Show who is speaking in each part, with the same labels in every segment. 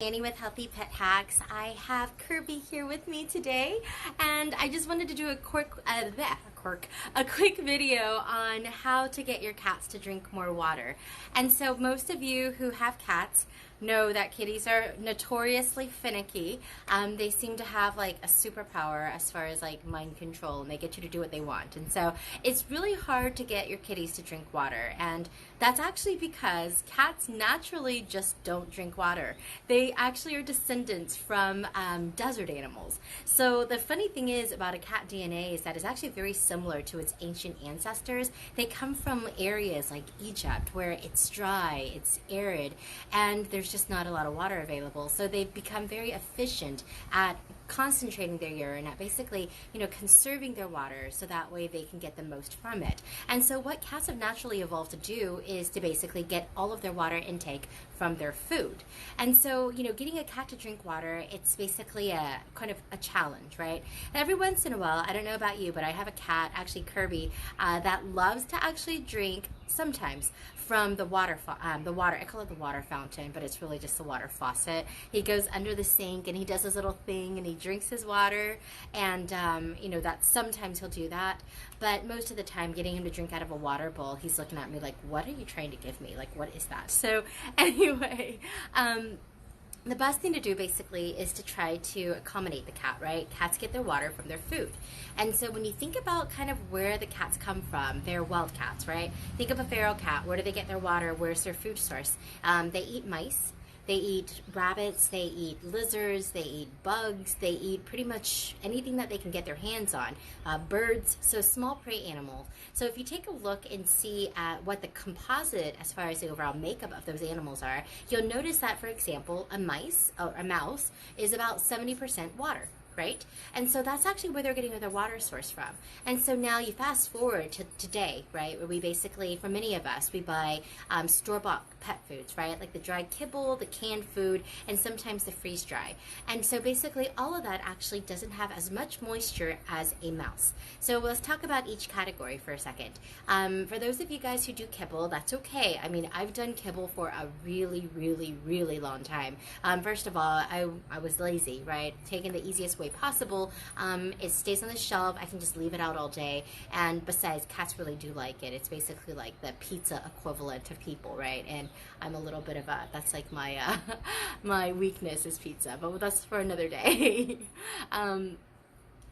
Speaker 1: Annie with Healthy Pet Hacks. I have Kirby here with me today, and I just wanted to do a quick video on how to get your cats to drink more water. And so most of you who have cats know that kitties are notoriously finicky. They seem to have like a superpower as far as like mind control, and they get you to do what they want. And so it's really hard to get your kitties to drink water, and that's actually because cats naturally just don't drink water. They actually are descendants from desert animals. So the funny thing is about a cat DNA is that it's actually very similar to its ancient ancestors. They come from areas like Egypt where it's dry, it's arid, and there's just not a lot of water available. So they've become very efficient at concentrating their urine, at basically, conserving their water so that way they can get the most from it. And so what cats have naturally evolved to do is to basically get all of their water intake from their food. And so, getting a cat to drink water, it's basically a kind of a challenge, right? And every once in a while, I don't know about you, but I have a cat, actually Kirby, that loves to actually drink sometimes from the water, I call it the water fountain, but it's really just the water faucet. He goes under the sink and he does his little thing and he drinks his water, and that sometimes he'll do that, but most of the time getting him to drink out of a water bowl, he's looking at me like, what are you trying to give me? Like, what is that? So anyway, the best thing to do basically is to try to accommodate the cat, right? Cats get their water from their food. And so when you think about kind of where the cats come from, they're wild cats, right? Think of a feral cat. Where do they get their water? Where's their food source? They eat mice. They eat rabbits, they eat lizards, they eat bugs, they eat pretty much anything that they can get their hands on. Birds, so small prey animals. So if you take a look and see at what the composite as far as the overall makeup of those animals are, you'll notice that, for example, a mouse is about 70% water. Right? And so that's actually where they're getting their water source from. And so now you fast forward to today, right, where we basically, for many of us, we buy store-bought pet foods, right, like the dried kibble, the canned food, and sometimes the freeze-dry. And so basically all of that actually doesn't have as much moisture as a mouse. So let's talk about each category for a second. For those of you guys who do kibble, that's okay. I mean, I've done kibble for a really, really, really long time. First of all, I was lazy, right, taking the easiest way possible. It stays on the shelf. I can just leave it out all day. And besides, cats really do like it. It's basically like the pizza equivalent of people, right? And I'm a little bit of that's like my my weakness is pizza, but that's for another day.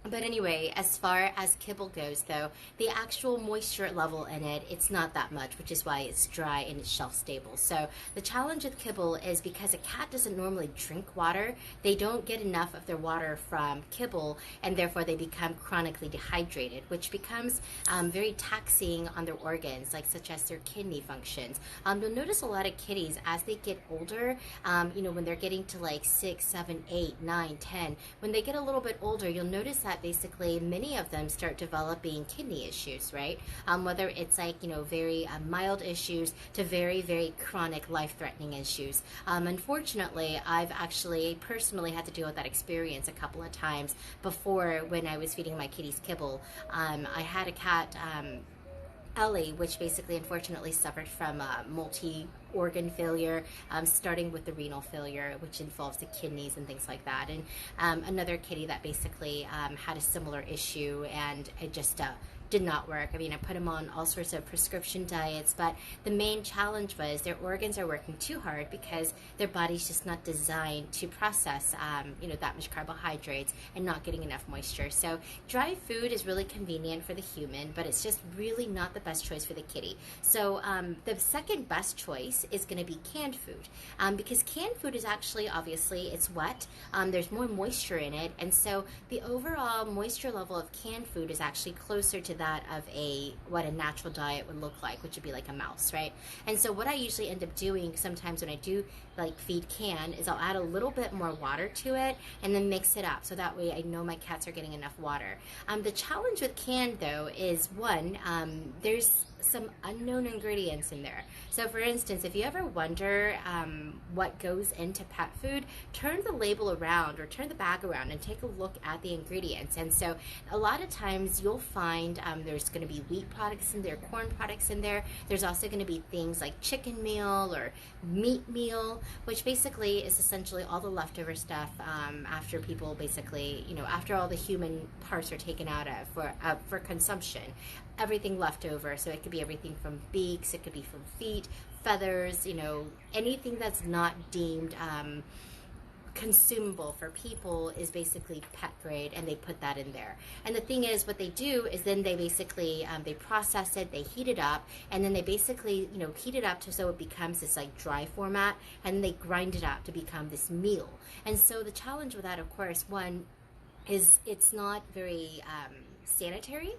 Speaker 1: But anyway, as far as kibble goes, though, the actual moisture level in it, it's not that much, which is why it's dry and it's shelf stable. So the challenge with kibble is because a cat doesn't normally drink water, they don't get enough of their water from kibble, and therefore they become chronically dehydrated, which becomes very taxing on their organs, like such as their kidney functions. You'll notice a lot of kitties as they get older, when they're getting to like 6, 7, 8, 9, 10, when they get a little bit older, you'll notice that basically many of them start developing kidney issues, right? Whether it's like, very mild issues to very, very chronic life-threatening issues. Unfortunately, I've actually personally had to deal with that experience a couple of times before when I was feeding my kitties kibble. I had a cat, Ellie, which basically unfortunately suffered from multi-organ failure, starting with the renal failure, which involves the kidneys and things like that. And another kitty that basically had a similar issue, and it just did not work. I mean, I put them on all sorts of prescription diets, but the main challenge was their organs are working too hard because their body's just not designed to process, that much carbohydrates and not getting enough moisture. So dry food is really convenient for the human, but it's just really not the best choice for the kitty. So the second best choice is going to be canned food, because canned food is actually, obviously, it's wet. There's more moisture in it, and so the overall moisture level of canned food is actually closer to that of what a natural diet would look like, which would be like a mouse, right? And so what I usually end up doing sometimes when I do like feed canned is I'll add a little bit more water to it and then mix it up, so that way I know my cats are getting enough water. The challenge with canned, though, is one, there's some unknown ingredients in there. So for instance, if you ever wonder what goes into pet food, turn the label around or turn the bag around and take a look at the ingredients. And so a lot of times you'll find there's going to be wheat products in there, corn products in there. There's also going to be things like chicken meal or meat meal, which basically is essentially all the leftover stuff after people basically, after all the human parts are taken out of for consumption. Everything left over. So it could be everything from beaks, it could be from feet, feathers, anything that's not deemed consumable for people is basically pet grade, and they put that in there. And the thing is, what they do is then they basically they process it, they heat it up, and then they basically heat it up so it becomes this like dry format, and then they grind it up to become this meal. And so the challenge with that, of course, one is it's not very sanitary,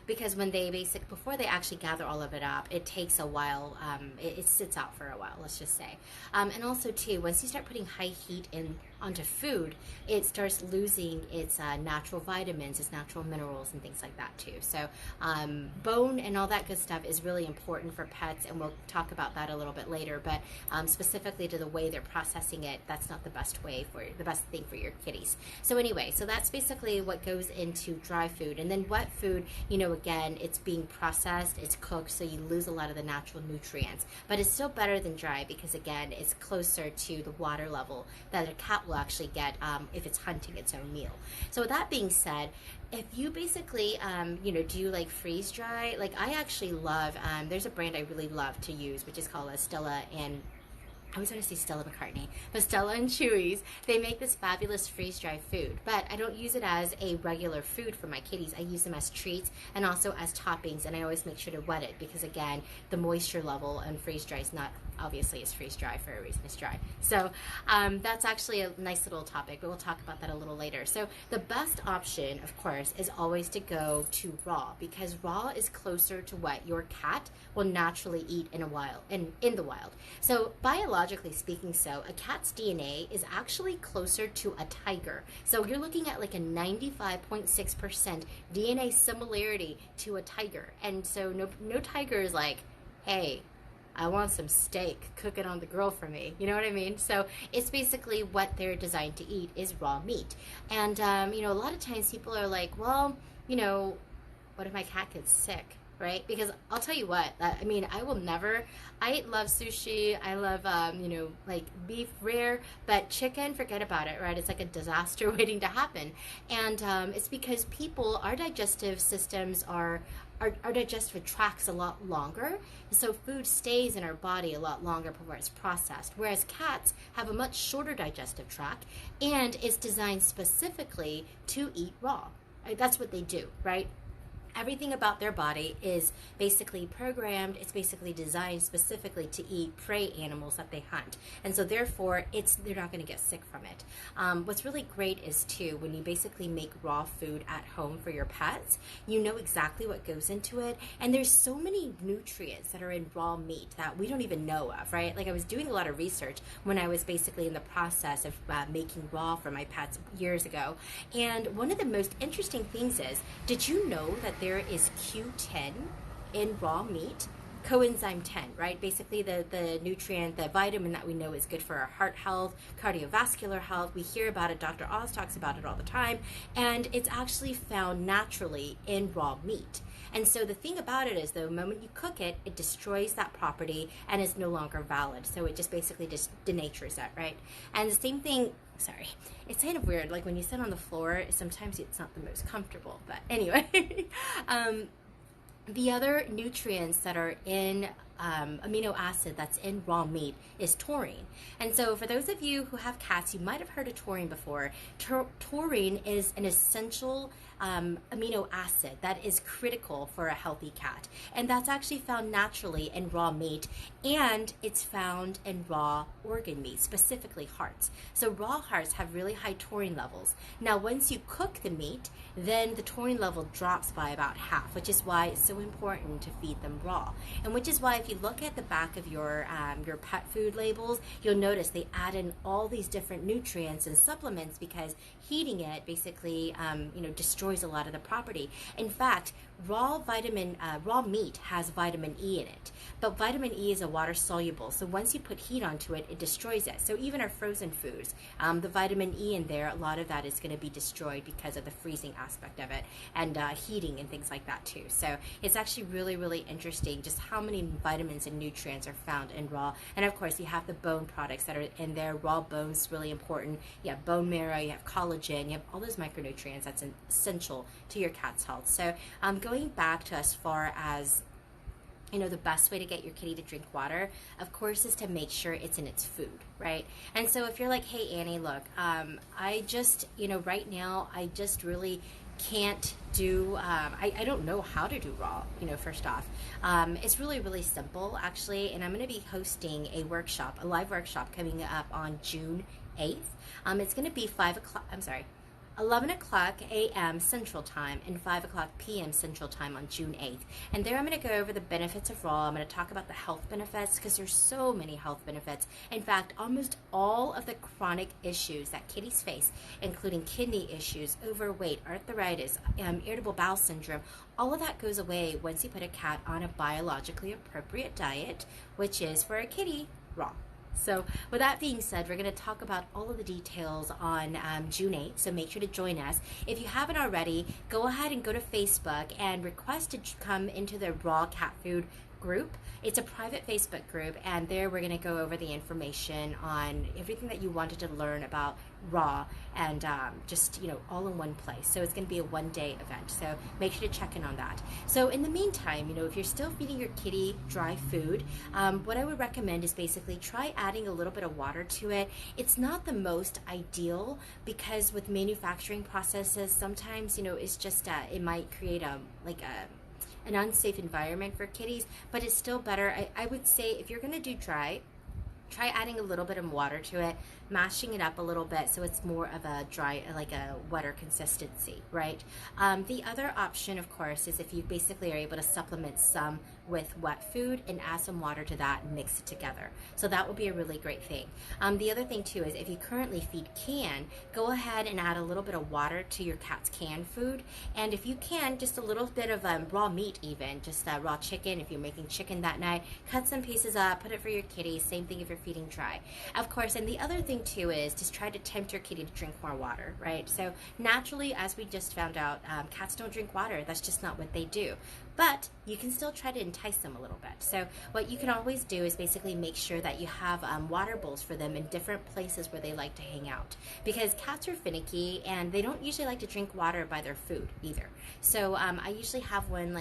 Speaker 1: because when they before they actually gather all of it up, it takes a while. It sits out for a while, let's just say. And also too, once you start putting high heat onto food, it starts losing its natural vitamins, its natural minerals, and things like that too. So bone and all that good stuff is really important for pets, and we'll talk about that a little bit later. But specifically to the way they're processing it, that's not the best thing for your kitties. So anyway, so that's basically what goes into dry food. And then wet food, again, it's being processed, it's cooked, so you lose a lot of the natural nutrients. But it's still better than dry because, again, it's closer to the water level that a cat will actually get if it's hunting its own meal. So with that being said, if you basically, do like freeze dry, like I actually love, there's a brand I really love to use, which is called Stella and I always want to say Stella McCartney, but Stella and Chewy's, they make this fabulous freeze-dried food. But I don't use it as a regular food for my kitties. I use them as treats and also as toppings, and I always make sure to wet it because, again, the moisture level in freeze-dry is not, obviously it's freeze-dry for a reason, it's dry. So that's actually a nice little topic, but we'll talk about that a little later. So the best option, of course, is always to go to raw, because raw is closer to what your cat will naturally eat in the wild. So biologically speaking, a cat's DNA is actually closer to a tiger. So you're looking at like a 95.6% DNA similarity to a tiger. And so no tiger is like, hey, I want some steak, cook it on the grill for me. You know what I mean? So it's basically what they're designed to eat is raw meat. And, a lot of times people are like, well, what if my cat gets sick? Right? Because I'll tell you what, I love sushi, I love, like beef rare, but chicken, forget about it, right? It's like a disaster waiting to happen. And it's because our digestive systems our digestive tracts a lot longer, so food stays in our body a lot longer before it's processed, whereas cats have a much shorter digestive tract, and it's designed specifically to eat raw. That's what they do, right? Everything about their body is basically programmed, it's basically designed specifically to eat prey animals that they hunt. And so therefore, they're not going to get sick from it. What's really great is too, when you basically make raw food at home for your pets, you know exactly what goes into it. And there's so many nutrients that are in raw meat that we don't even know of, right? Like I was doing a lot of research when I was basically in the process of making raw for my pets years ago. And one of the most interesting things is, did you know that there is Q10 in raw meat? Coenzyme 10, right? Basically the nutrient, the vitamin that we know is good for our heart health, cardiovascular health. We hear about it, Dr. Oz talks about it all the time, and it's actually found naturally in raw meat. And so the thing about it is, the moment you cook it, it destroys that property and is no longer valid. So it just basically just denatures that, right? And the same thing, sorry, it's kind of weird. Like when you sit on the floor, sometimes it's not the most comfortable. But anyway, the other nutrients that are in amino acid that's in raw meat is taurine. And so for those of you who have cats, you might have heard of taurine before. Taurine is an essential amino acid that is critical for a healthy cat. And that's actually found naturally in raw meat, and it's found in raw organ meat, specifically hearts. So raw hearts have really high taurine levels. Now, once you cook the meat, then the taurine level drops by about half, which is why it's so important to feed them raw. And which is why if you look at the back of your pet food labels, you'll notice they add in all these different nutrients and supplements because heating it basically destroys a lot of the property. In fact, raw meat has vitamin E in it, but vitamin E is a water soluble, so once you put heat onto it, it destroys it. So even our frozen foods, the vitamin E in there, a lot of that is going to be destroyed because of the freezing aspect of it and heating and things like that too. So it's actually really, really interesting just how many vitamins and nutrients are found in raw. And of course, you have the bone products that are in there. Raw bones, really important. You have bone marrow, you have collagen, you have all those micronutrients that's essential to your cat's health. So going back to as far as the best way to get your kitty to drink water, of course, is to make sure it's in its food, right? And so if you're like, hey, Annie, look, I just, right now, I just really can't do, I don't know how to do raw, first off. It's really, really simple, actually, and I'm going to be hosting a workshop, a live workshop coming up on June 8th. It's going to be 11 o'clock a.m. Central Time and 5 o'clock p.m. Central Time on June 8th. And there I'm going to go over the benefits of raw. I'm going to talk about the health benefits because there's so many health benefits. In fact, almost all of the chronic issues that kitties face, including kidney issues, overweight, arthritis, irritable bowel syndrome, all of that goes away once you put a cat on a biologically appropriate diet, which is for a kitty, raw. So with that being said, we're going to talk about all of the details on June 8th, so make sure to join us. If you haven't already, go ahead and go to Facebook and request to come into the Raw Cat Food group. It's a private Facebook group, and there we're going to go over the information on everything that you wanted to learn about raw and just all in one place. So it's going to be a one-day event, so make sure to check in on that. So in the meantime, if you're still feeding your kitty dry food, what I would recommend is basically try adding a little bit of water to it. It's not the most ideal because with manufacturing processes, sometimes it's just it might create an unsafe environment for kitties, but it's still better. I would say if you're going to do dry, try adding a little bit of water to it, mashing it up a little bit so it's more of a dry, like a wetter consistency, right? The other option, of course, is if you basically are able to supplement some with wet food and add some water to that and mix it together. So that would be a really great thing. The other thing too is if you currently feed canned, go ahead and add a little bit of water to your cat's canned food. And if you can, just a little bit of raw meat even, just raw chicken. If you're making chicken that night, cut some pieces up, put it for your kitty. Same thing if you're feeding dry. Of course, and the other thing too is just try to tempt your kitty to drink more water, right? So naturally, as we just found out, cats don't drink water. That's just not what they do. But you can still try to entice them a little bit. So what you can always do is basically make sure that you have water bowls for them in different places where they like to hang out. Because cats are finicky and they don't usually like to drink water by their food either. So I usually have one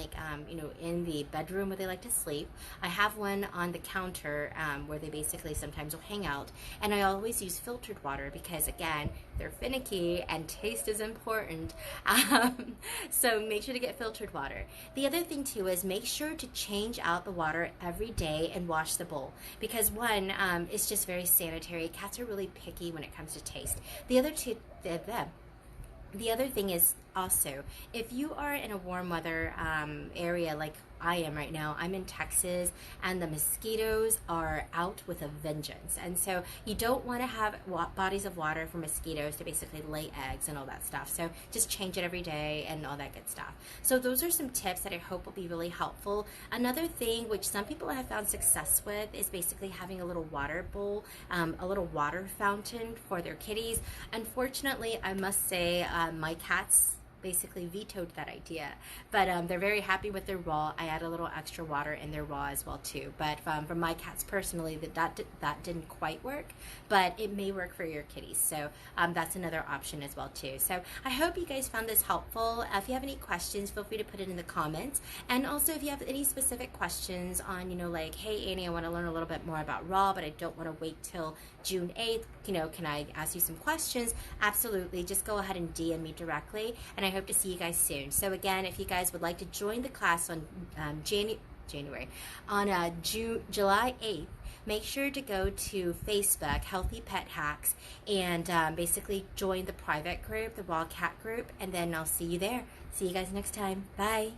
Speaker 1: in the bedroom where they like to sleep. I have one on the counter where they basically sometimes will hang out. And I always use filtered water because, again, they're finicky and taste is important. So make sure to get filtered water. The other thing too is make sure to change out the water every day and wash the bowl because one, it's just very sanitary. Cats are really picky when it comes to taste. The other thing is also, if you are in a warm weather area like I am right now, I'm in Texas, and the mosquitoes are out with a vengeance. And so you don't want to have bodies of water for mosquitoes to basically lay eggs and all that stuff. So just change it every day and all that good stuff. So those are some tips that I hope will be really helpful. Another thing which some people have found success with is basically having a little water bowl, a little water fountain for their kitties. Unfortunately, I must say my cats basically vetoed that idea, but they're very happy with their raw. I add a little extra water in their raw as well too, but for my cats personally, that didn't quite work, but it may work for your kitties. So that's another option as well too. So I hope you guys found this helpful. If you have any questions, feel free to put it in the comments. And also if you have any specific questions on, like, hey Annie, I want to learn a little bit more about raw, but I don't want to wait till June 8th, can I ask you some questions? Absolutely, just go ahead and DM me directly, and I hope to see you guys soon. So again, if you guys would like to join the class on July 8th, make sure to go to Facebook, Healthy Pet Hacks, and basically join the private group, the Raw Cat group, and then I'll see you there. See you guys next time. Bye.